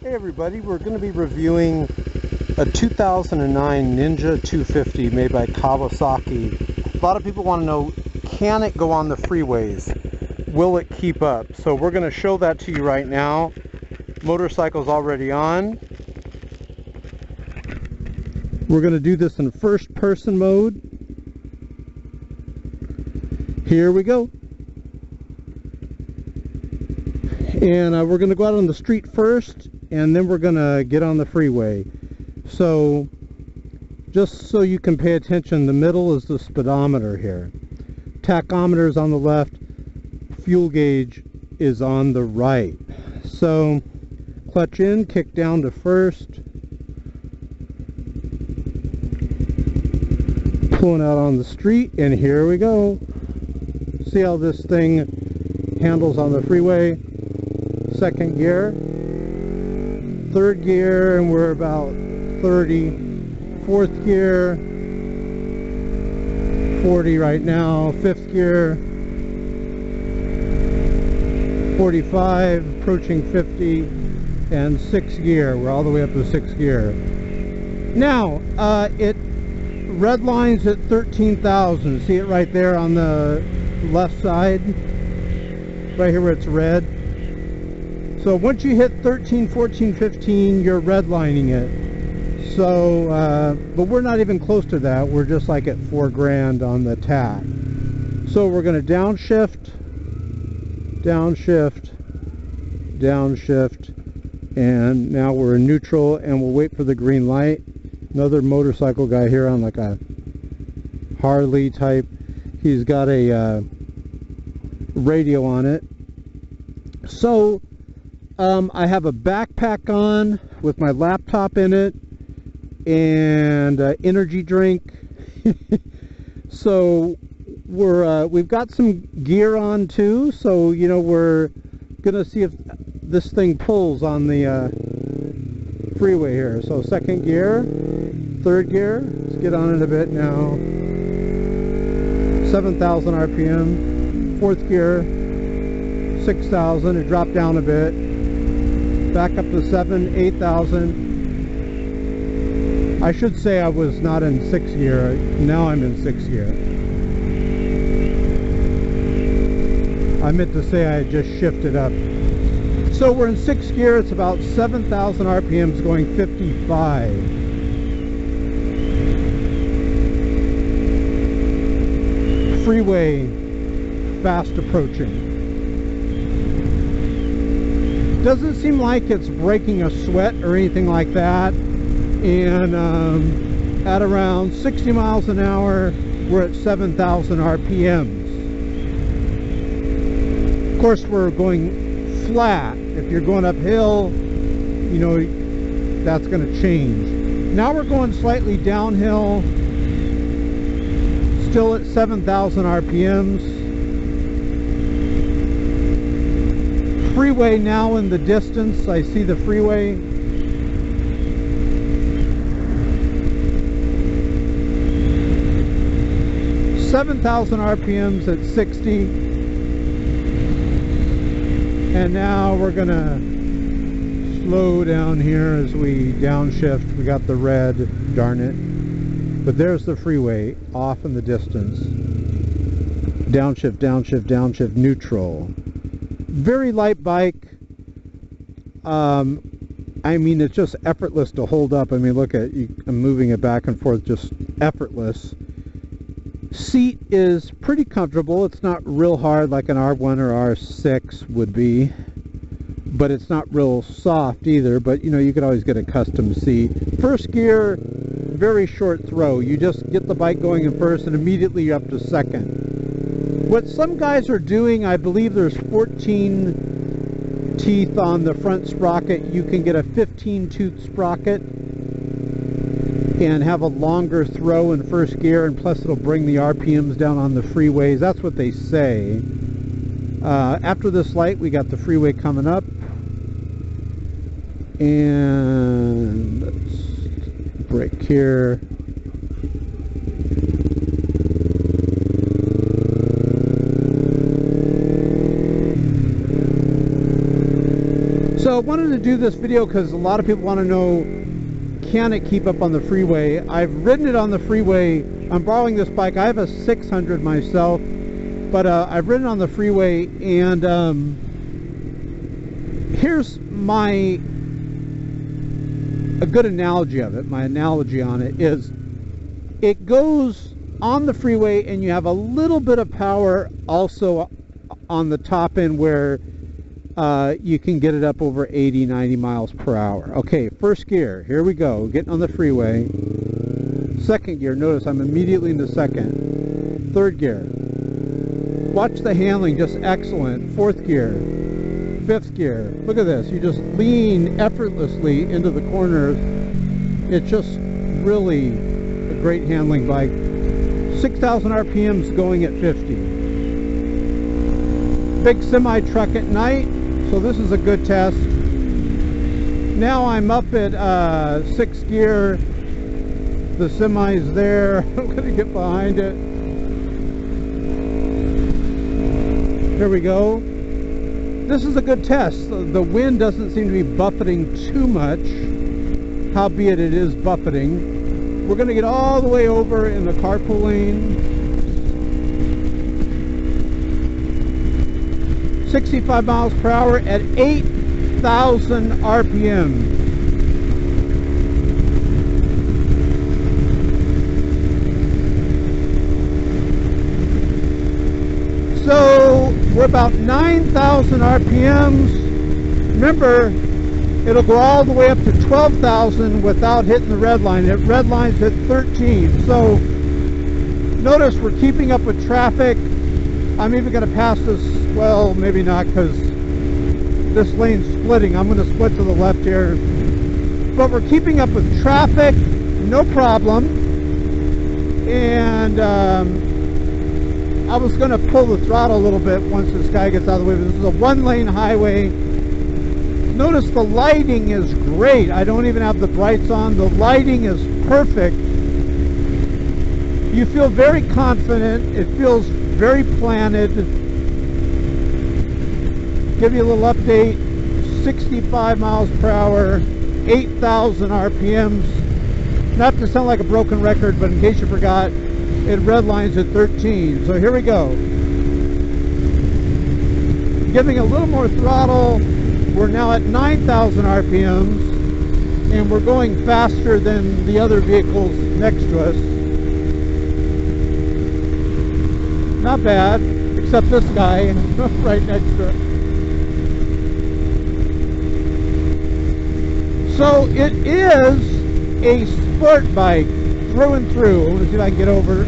Hey everybody, we're going to be reviewing a 2009 Ninja 250 made by Kawasaki. A lot of people want to know, can it go on the freeways? Will it keep up? So we're going to show that to you right now. Motorcycle's already on. We're going to do this in first person mode. Here we go. And we're going to go out on the street first, and then we're going to get on the freeway. So just so you can pay attention, the middle is the speedometer here. Tachometer is on the left, fuel gauge is on the right. So clutch in, kick down to first, pulling out on the street, and here we go. See how this thing handles on the freeway. Second gear, third gear, and we're about 30. Fourth gear, 40 right now. Fifth gear, 45, approaching 50, and sixth gear. We're all the way up to sixth gear. Now, it red lines at 13,000. See it right there on the left side? Right here where it's red. So once you hit 13, 14, 15, you're redlining it. So, but we're not even close to that. We're just like at 4 grand on the tach. So we're going to downshift, downshift, downshift, and now we're in neutral, and we'll wait for the green light. Another motorcycle guy here on like a Harley type. He's got a radio on it. So I have a backpack on with my laptop in it and energy drink. So we've got some gear on too, so you know, we're gonna see if this thing pulls on the freeway here. So second gear, third gear, let's get on it a bit now. 7,000 RPM. Fourth gear, 6,000. It dropped down a bit. Back up to 7, 8,000. I should say I was not in 6th gear. Now I'm in 6th gear. I meant to say I had just shifted up. So we're in 6th gear. It's about 7,000 RPMs going 55. Freeway fast approaching. Doesn't seem like it's breaking a sweat or anything like that. And at around 60 miles an hour, we're at 7,000 RPMs. Of course, we're going flat. If you're going uphill, you know, that's going to change. Now we're going slightly downhill, still at 7,000 RPMs. Freeway now in the distance. I see the freeway. $7,000 RPMs at 60. And now we're gonna slow down here as we downshift. We got the red, darn it. But there's the freeway off in the distance. Downshift, downshift, downshift, neutral. Very light bike. I mean, it's just effortless to hold up. I mean, look at you, I'm moving it back and forth, just effortless. Seat is pretty comfortable. It's not real hard like an R1 or R6 would be, but it's not real soft either. But you know, you could always get a custom seat. First gear, very short throw. You just get the bike going in first and immediately you're up to second. What some guys are doing, I believe there's 14 teeth on the front sprocket. You can get a 15 tooth sprocket and have a longer throw in first gear, and plus it'll bring the RPMs down on the freeways. That's what they say. After this light, we got the freeway coming up, and let's brake here. So I wanted to do this video because a lot of people want to know, can it keep up on the freeway? I've ridden it on the freeway. I'm borrowing this bike. I have a 600 myself, but I've ridden on the freeway, and here's a good analogy of it. My analogy on it is, it goes on the freeway and you have a little bit of power also on the top end where you can get it up over 80-90 miles per hour. Okay, first gear, here we go, getting on the freeway. Second gear, notice I'm immediately into second. Third gear, watch the handling, just excellent. Fourth gear, fifth gear, look at this, you just lean effortlessly into the corners. It's just really a great handling bike. 6,000 RPMs going at 50. Big semi truck at night, so this is a good test. Now I'm up at 6th gear. The semi's there. I'm going to get behind it. Here we go. This is a good test. The wind doesn't seem to be buffeting too much, howbeit it is buffeting. We're going to get all the way over in the carpool lane. 65 miles per hour at 8,000 RPM. So we're about 9,000 RPMs. Remember, it'll go all the way up to 12,000 without hitting the red line. It red lines at 13. So notice we're keeping up with traffic. I'm even going to pass this, well, maybe not, because this lane's splitting. I'm going to split to the left here. But we're keeping up with traffic, no problem. And I was going to pull the throttle a little bit once this guy gets out of the way. This is a one-lane highway. Notice the lighting is great. I don't even have the brights on. The lighting is perfect. You feel very confident. It feels very planted. Give you a little update. 65 miles per hour, 8,000 RPMs. Not to sound like a broken record, but in case you forgot, it red lines at 13. So here we go. Giving a little more throttle. We're now at 9,000 RPMs, and we're going faster than the other vehicles next to us. Not bad, except this guy right next to it. So it is a sport bike through and through. Let me see if I can get over.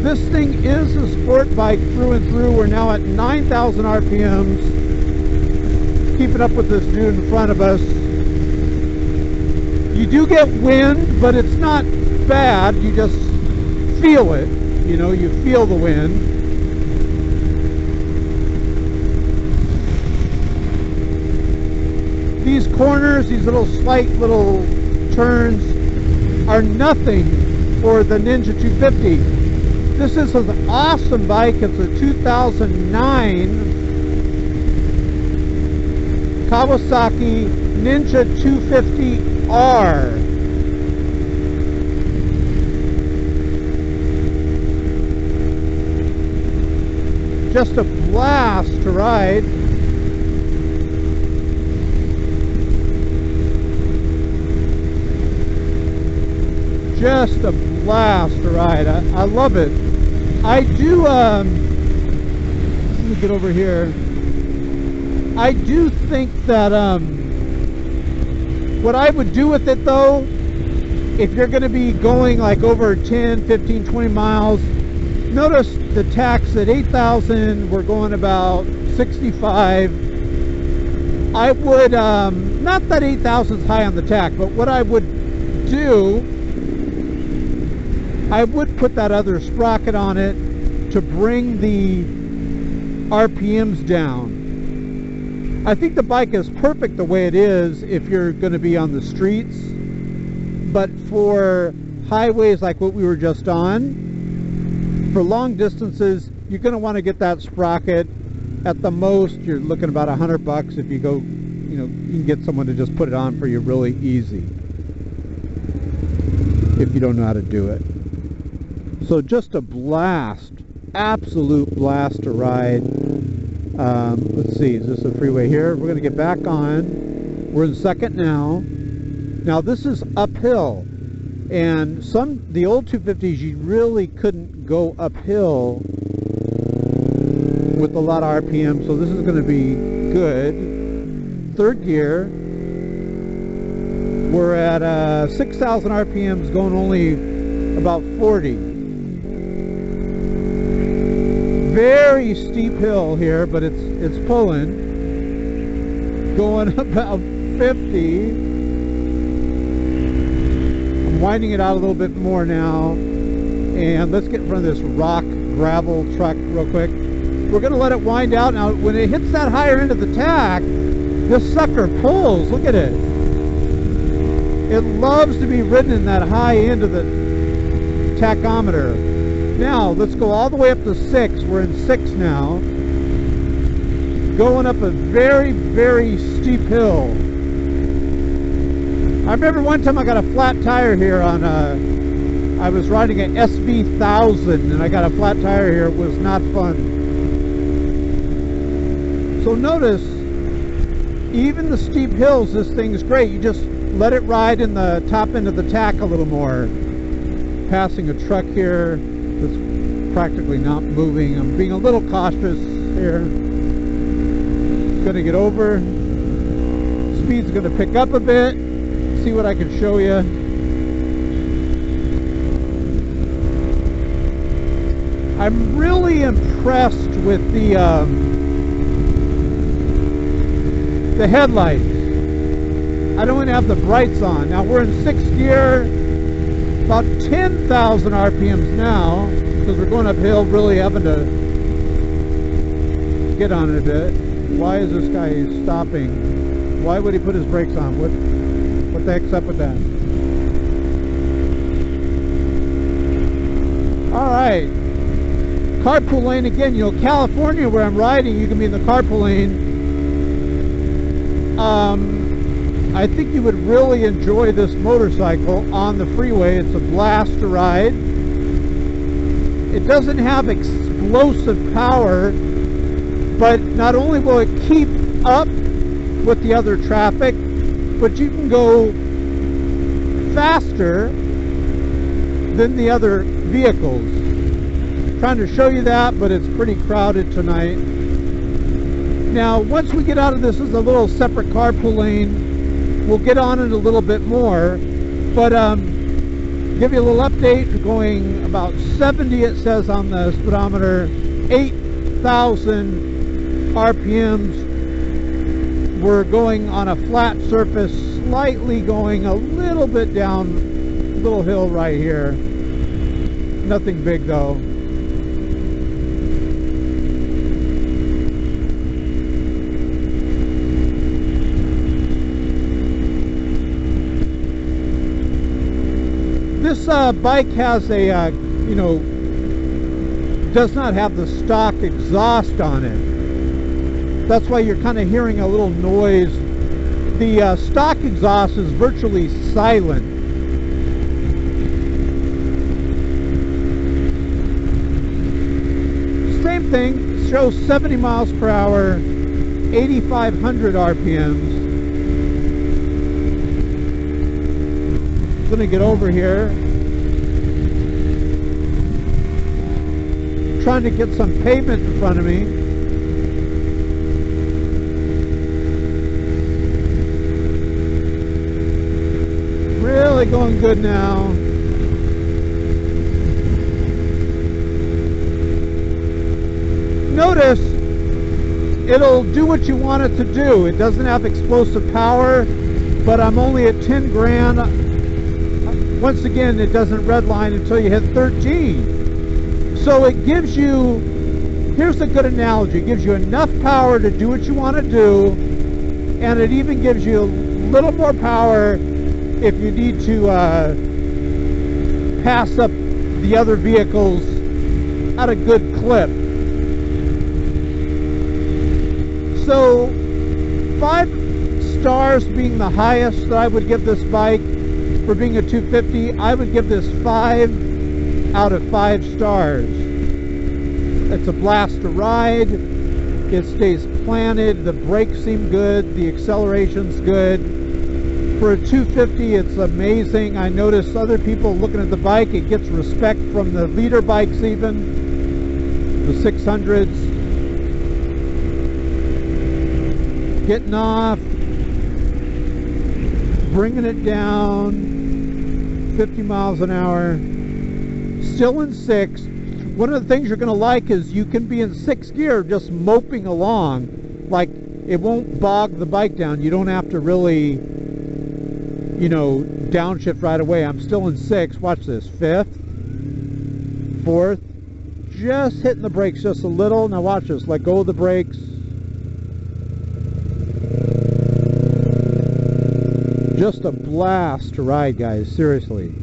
This thing is a sport bike through and through. We're now at 9,000 RPMs. Keeping up with this dude in front of us. You do get wind, but it's not bad. You just feel it. You know, you feel the wind. These corners, these little slight little turns are nothing for the Ninja 250. This is an awesome bike. It's a 2009 Kawasaki Ninja 250R. Just a blast to ride. Just a blast to ride. I love it. I do, let me get over here. I do think that what I would do with it though, if you're going to be going like over 10, 15, 20 miles, notice the tax at 8,000, we're going about 65. I would, not that 8,000 is high on the tax, but what I would do, I would put that other sprocket on it to bring the RPMs down. I think the bike is perfect the way it is if you're going to be on the streets, but for highways like what we were just on, for long distances, you're going to want to get that sprocket. At the most, you're looking about $100 if you go, you know, you can get someone to just put it on for you really easy if you don't know how to do it. So just a blast, absolute blast to ride. Let's see, is this a freeway here? We're going to get back on. We're in second now. Now this is uphill, and the old 250s you really couldn't go uphill with a lot of RPM, so this is going to be good. Third gear. We're at 6,000 RPMs, going only about 40. Very steep hill here, but it's pulling. Going about 50. I'm winding it out a little bit more now, and let's get in front of this rock gravel truck real quick. We're going to let it wind out. Now when it hits that higher end of the tack, this sucker pulls. Look at it. It loves to be ridden in that high end of the tachometer. Now let's go all the way up to 6. We're in 6 now, going up a very, very steep hill. I remember one time I got a flat tire here on I was riding an SV1000 and I got a flat tire here. It was not fun. So notice, even the steep hills, this thing's great. You just let it ride in the top end of the tack a little more. Passing a truck here that's practically not moving. I'm being a little cautious here. It's going to get over. Speed's going to pick up a bit. See what I can show you. I'm really impressed with the headlights. I don't even have the brights on. Now we're in 6th gear, about 10,000 RPMs now, because we're going uphill, really having to get on it a bit. Why is this guy stopping? Why would he put his brakes on? What the heck's up with that? Alright. Carpool lane again. You know, California where I'm riding, you can be in the carpool lane. I think you would really enjoy this motorcycle on the freeway. It's a blast to ride. It doesn't have explosive power, but not only will it keep up with the other traffic, but you can go faster than the other vehicles. I'm trying to show you that, but it's pretty crowded tonight. Now, once we get out of this as a little separate carpool lane, we'll get on it a little bit more, but give you a little update. We're going about 70, it says on the speedometer, 8,000 RPMs. We're going on a flat surface, slightly going a little bit down a little hill right here. Nothing big though. This bike has a, you know, does not have the stock exhaust on it. That's why you're kind of hearing a little noise. The stock exhaust is virtually silent. Same thing, shows 70 miles per hour, 8,500 RPMs. Going to get over here, trying to get some pavement in front of me. Really going good now. Notice it'll do what you want it to do. It doesn't have explosive power, but I'm only at 10 grand. Once again, it doesn't redline until you hit 13. So it gives you, here's a good analogy, it gives you enough power to do what you want to do, and it even gives you a little more power if you need to pass up the other vehicles at a good clip. So 5 stars being the highest that I would give this bike for being a 250, I would give this 5 out of 5 stars. It's a blast to ride. It stays planted. The brakes seem good. The acceleration's good. For a 250, it's amazing. I notice other people looking at the bike, it gets respect from the leader bikes even, the 600s. Getting off, bringing it down, 50 miles an hour, still in 6. One of the things you're going to like is you can be in 6th gear just moping along. Like, it won't bog the bike down. You don't have to really, you know, downshift right away. I'm still in 6. Watch this. 5th, 4th, just hitting the brakes just a little. Now watch this. Let go of the brakes. Just a blast to ride, guys. Seriously.